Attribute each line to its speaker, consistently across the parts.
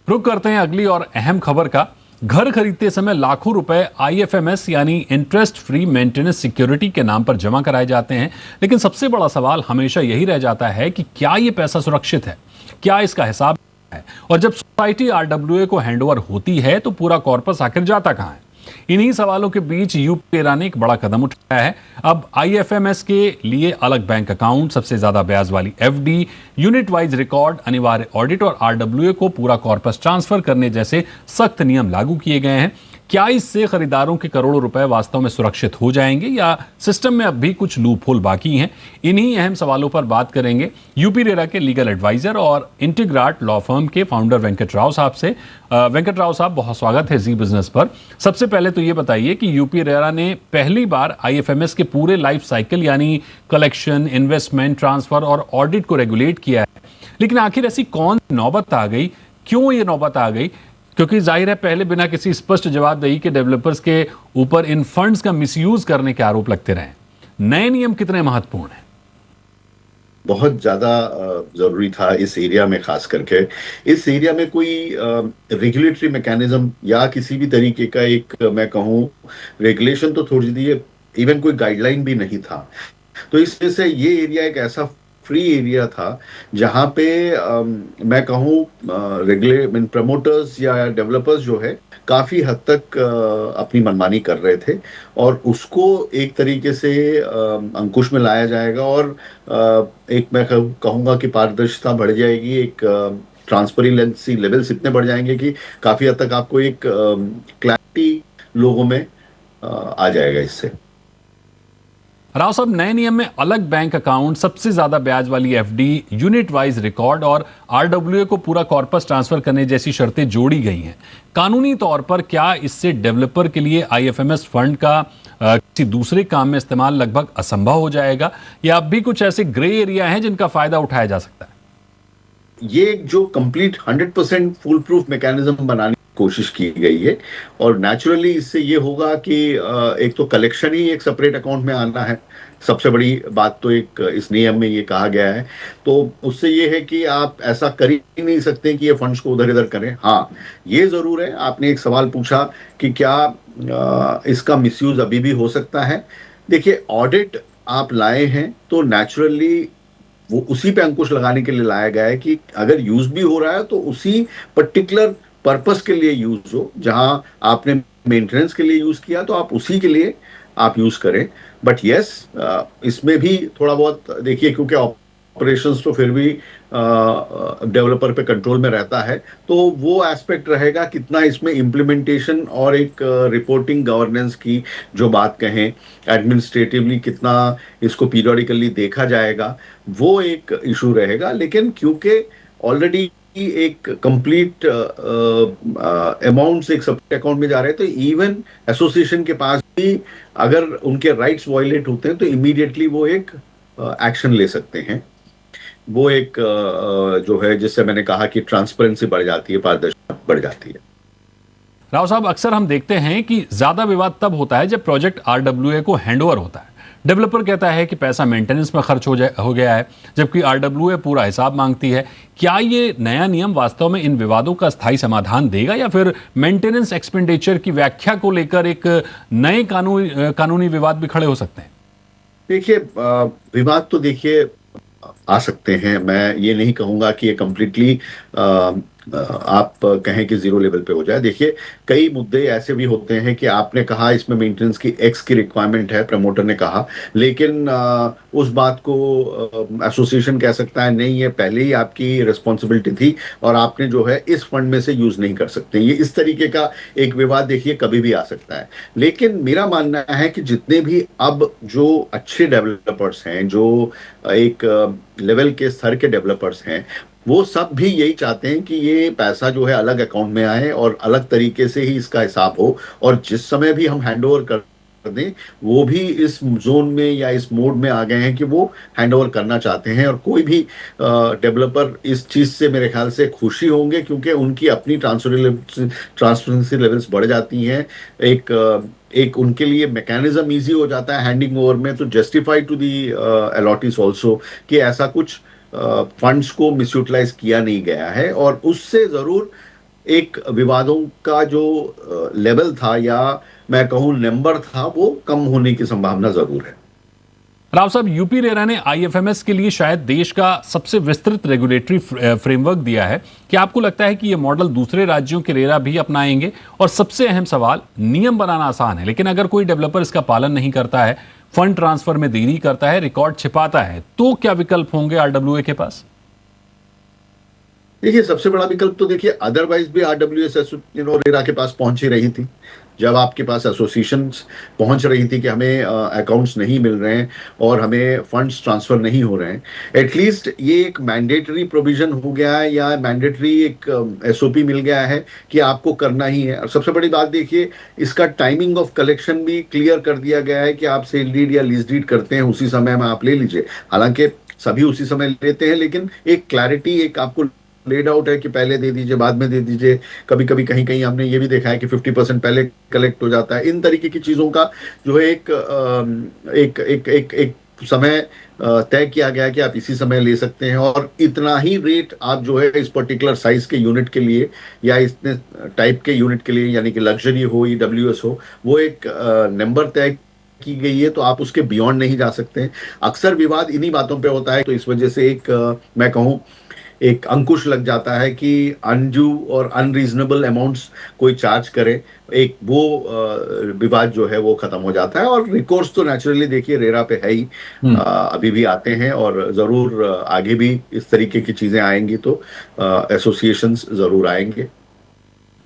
Speaker 1: रुक करते हैं अगली और अहम खबर का। घर खरीदते समय लाखों रुपए आईएफएमएस यानी इंटरेस्ट फ्री मेंटेनेंस सिक्योरिटी के नाम पर जमा कराए जाते हैं, लेकिन सबसे बड़ा सवाल हमेशा यही रह जाता है कि क्या ये पैसा सुरक्षित है, क्या इसका हिसाब है, और जब सोसाइटी आरडब्ल्यूए को हैंडओवर होती है तो पूरा कॉर्पस आखिर जाता कहां है। इन्हीं सवालों के बीच यूपी रेरा ने एक बड़ा कदम उठाया है। अब आईएफएमएस के लिए अलग बैंक अकाउंट, सबसे ज्यादा ब्याज वाली एफडी, यूनिट वाइज रिकॉर्ड, अनिवार्य ऑडिट और आरडब्ल्यूए को पूरा कॉर्पस ट्रांसफर करने जैसे सख्त नियम लागू किए गए हैं। क्या इससे खरीदारों के करोड़ों रुपए वास्तव में सुरक्षित हो जाएंगे या सिस्टम में अब भी कुछ लूपहोल बाकी हैं? इन्हीं अहम सवालों पर बात करेंगे यूपी रेरा के लीगल एडवाइजर और इंटीग्राट लॉ फर्म के फाउंडर वेंकट राव साहब से। वेंकट राव साहब, बहुत स्वागत है जी बिजनेस पर। सबसे पहले तो ये बताइए कि यूपी रेरा ने पहली बार आईएफएमएस के पूरे लाइफ साइकिल यानी कलेक्शन, इन्वेस्टमेंट, ट्रांसफर और ऑडिट को रेगुलेट किया है, लेकिन आखिर ऐसी कौन नौबत आ गई, क्यों ये नौबत आ गई? क्योंकि जाहिर है पहले बिना किसी स्पष्ट जवाबदेही के डेवलपर्स के ऊपर इन फंड्स का मिसयूज करने के आरोप लगते रहे। नए नियम कितने महत्वपूर्ण हैं?
Speaker 2: बहुत ज्यादा जरूरी था इस एरिया में, खास करके इस एरिया में कोई रेगुलेटरी मैकेनिज्म या किसी भी तरीके का एक मैं कहूँ रेगुलेशन तो थोड़ी दी, इवन कोई गाइडलाइन भी नहीं था। तो इस वजह से ये एरिया एक ऐसा फ्री एरिया था जहाँ पे मैं कहूँ रेगुलेट प्रमोटर्स या डेवलपर्स जो है काफी हद तक अपनी मनमानी कर रहे थे, और उसको एक तरीके से अंकुश में लाया जाएगा और एक मैं कहूँगा कि पारदर्शिता बढ़ जाएगी, एक ट्रांसपेरेंसी लेवल्स इतने बढ़ जाएंगे कि काफी हद तक आपको एक क्लैरिटी लोगों में आ जाएगा इससे।
Speaker 1: राव साहब, नए नियम में अलग बैंक अकाउंट, सबसे ज्यादा ब्याज वाली एफडी, यूनिट वाइज रिकॉर्ड और आरडब्ल्यूए को पूरा कॉर्पस ट्रांसफर करने जैसी शर्तें जोड़ी गई हैं। कानूनी तौर पर क्या इससे डेवलपर के लिए आईएफएमएस फंड का किसी दूसरे काम में इस्तेमाल लगभग असंभव हो जाएगा, या अब भी कुछ ऐसे ग्रे एरिया हैं जिनका फायदा उठाया जा सकता है?
Speaker 2: ये जो कंप्लीट 100% फुल प्रूफ मैकेनिज्म बनाने की कोशिश की गई है, और नेचुरली इससे ये होगा कि एक तो कलेक्शन ही एक सेपरेट अकाउंट में आना है, सबसे बड़ी बात तो एक इस नियम में ये कहा गया है। तो उससे ये है कि आप ऐसा कर ही नहीं सकते कि ये फंड्स को उधर इधर करें। हाँ, ये जरूर है, आपने एक सवाल पूछा कि क्या इसका मिसयूज अभी भी हो सकता है। देखिए, ऑडिट आप लाए हैं तो नेचुरली वो उसी पे अंकुश लगाने के लिए लाया गया है कि अगर यूज भी हो रहा है तो उसी पर्टिकुलर पर्पस के लिए यूज हो। जहां आपने मेंटेनेंस के लिए यूज किया तो आप उसी के लिए आप यूज करें। बट यस, इसमें भी थोड़ा बहुत देखिए, क्योंकि ऑपरेशंस तो फिर भी डेवलपर पे कंट्रोल में रहता है, तो वो एस्पेक्ट रहेगा कितना इसमें इम्प्लीमेंटेशन और एक रिपोर्टिंग गवर्नेंस की जो बात कहें, एडमिनिस्ट्रेटिवली कितना इसको पीरियडिकली देखा जाएगा, वो एक इशू रहेगा। लेकिन क्योंकि ऑलरेडी एक कंप्लीट अमाउंट्स एक सेपरेट अकाउंट में जा रहे हैं, तो इवन एसोसिएशन के पास भी अगर उनके राइट्स वायलेट होते हैं तो इमीडिएटली वो एक एक्शन ले सकते हैं। वो एक जो है, जिससे मैंने कहा कि ट्रांसपेरेंसी बढ़ जाती है, पारदर्शिता बढ़ जाती है।
Speaker 1: राव साहब, अक्सर हम देखते हैं कि ज्यादा विवाद तब होता है जब प्रोजेक्ट आरडब्ल्यूए को हैंडओवर होता है। डेवलपर कहता है कि पैसा मेंटेनेंस में खर्च हो गया है, जबकि आरडब्ल्यूए पूरा हिसाब मांगती है। क्या ये नया नियम वास्तव में इन विवादों का स्थायी समाधान देगा, या फिर मेंटेनेंस एक्सपेंडिचर की व्याख्या को लेकर एक नए कानूनी विवाद भी खड़े हो सकते हैं?
Speaker 2: देखिए, विवाद तो देखिए आ सकते हैं। मैं ये नहीं कहूंगा कि ये कंप्लीटली आप कहें कि जीरो लेवल पे हो जाए। देखिए, कई मुद्दे ऐसे भी होते हैं कि आपने कहा इसमें मेंटेनेंस की एक्स की रिक्वायरमेंट है, प्रमोटर ने कहा, लेकिन उस बात को एसोसिएशन कह सकता है नहीं, ये पहले ही आपकी रिस्पॉन्सिबिलिटी थी और आपने जो है इस फंड में से यूज नहीं कर सकते। ये इस तरीके का एक विवाद देखिए कभी भी आ सकता है। लेकिन मेरा मानना है कि जितने भी अब जो अच्छे डेवलपर्स हैं, जो एक लेवल के स्तर के डेवलपर्स हैं, वो सब भी यही चाहते हैं कि ये पैसा जो है अलग अकाउंट में आए और अलग तरीके से ही इसका हिसाब हो, और जिस समय भी हम हैंडओवर कर दें वो भी इस जोन में या इस मोड में आ गए हैं कि वो हैंडओवर करना चाहते हैं। और कोई भी डेवलपर इस चीज से मेरे ख्याल से खुशी होंगे, क्योंकि उनकी अपनी ट्रांसपेरेंसी लेवल्स बढ़ जाती हैं। एक उनके लिए मैकेनिज्म इजी हो जाता है हैंडिंग ओवर में, तो justify to the allottees also कि ऐसा कुछ फंड्स को मिसयूटिलाइज किया नहीं गया है। और उससे जरूर एक विवादों का जो लेवल था या मैं कहूँ नंबर था वो कम होने की संभावना जरूर है।
Speaker 1: राव साहब, यूपी रेरा ने आईएफएमएस के लिए शायद देश का सबसे विस्तृत रेगुलेटरी फ्रेमवर्क दिया है। क्या आपको लगता है कि यह मॉडल दूसरे राज्यों के रेरा भी अपनाएंगे? और सबसे अहम सवाल, नियम बनाना आसान है, लेकिन अगर कोई डेवलपर इसका पालन नहीं करता है, फंड ट्रांसफर में देरी करता है, रिकॉर्ड छिपाता है, तो क्या विकल्प होंगे आरडब्ल्यूए के पास?
Speaker 2: देखिए, सबसे बड़ा विकल्प तो देखिए अदरवाइज भी आरडब्ल्यूएस रेरा के पास पहुंच ही रही थी। जब आपके पास एसोसिएशंस पहुंच रही थी कि हमें अकाउंट्स नहीं मिल रहे हैं और हमें फंड्स ट्रांसफर नहीं हो रहे हैं, एटलीस्ट ये एक मैंडेटरी प्रोविजन हो गया है या मैंडेटरी एक एसओपी मिल गया है कि आपको करना ही है। और सबसे बड़ी बात देखिए, इसका टाइमिंग ऑफ कलेक्शन भी क्लियर कर दिया गया है कि आप सेल डीड या लीज डीड करते हैं उसी समय में आप ले लीजिए। हालांकि सभी उसी समय लेते हैं, लेकिन एक क्लैरिटी एक आपको लेड आउट है कि पहले दे दीजिए, बाद में दे दीजिए। कभी कभी कहीं कहीं हमने ये भी देखा है कि 50% पहले कलेक्ट हो जाता है। इन तरीके की चीजों का जो है एक समय तय किया गया कि आप इसी समय ले सकते हैं और इतना ही रेट आप जो है इस पर्टिकुलर साइज के यूनिट के लिए या इतने टाइप के यूनिट के लिए, यानी कि लग्जरी हो या डब्ल्यूएस हो, वो एक नंबर तय की गई है, तो आप उसके बियॉन्ड नहीं जा सकते हैं। अक्सर विवाद इन्हीं बातों पे होता है, तो इस वजह से मैं कहूँ एक अंकुश लग जाता है कि अनड्यू और अनरीजनेबल अमाउंट्स कोई चार्ज करे, एक वो विवाद जो है वो खत्म हो जाता है। और रिकोर्स तो नेचुरली देखिए रेरा पे है ही, अभी भी आते हैं और जरूर आगे भी इस तरीके की चीजें आएंगी तो एसोसिएशंस जरूर आएंगे।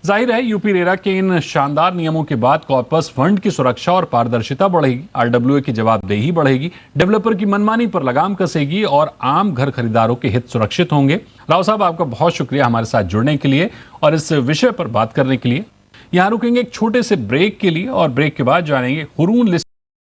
Speaker 1: जाहिर है, यूपी रेरा के इन शानदार नियमों के बाद कॉर्पस फंड की सुरक्षा और पारदर्शिता बढ़ेगी, आरडब्ल्यूए की जवाबदेही बढ़ेगी, डेवलपर की मनमानी पर लगाम कसेगी और आम घर खरीदारों के हित सुरक्षित होंगे। राव साहब, आपका बहुत शुक्रिया हमारे साथ जुड़ने के लिए और इस विषय पर बात करने के लिए। यहां रुकेंगे एक छोटे से ब्रेक के लिए और ब्रेक के बाद जानेंगे हुरून लिस्ट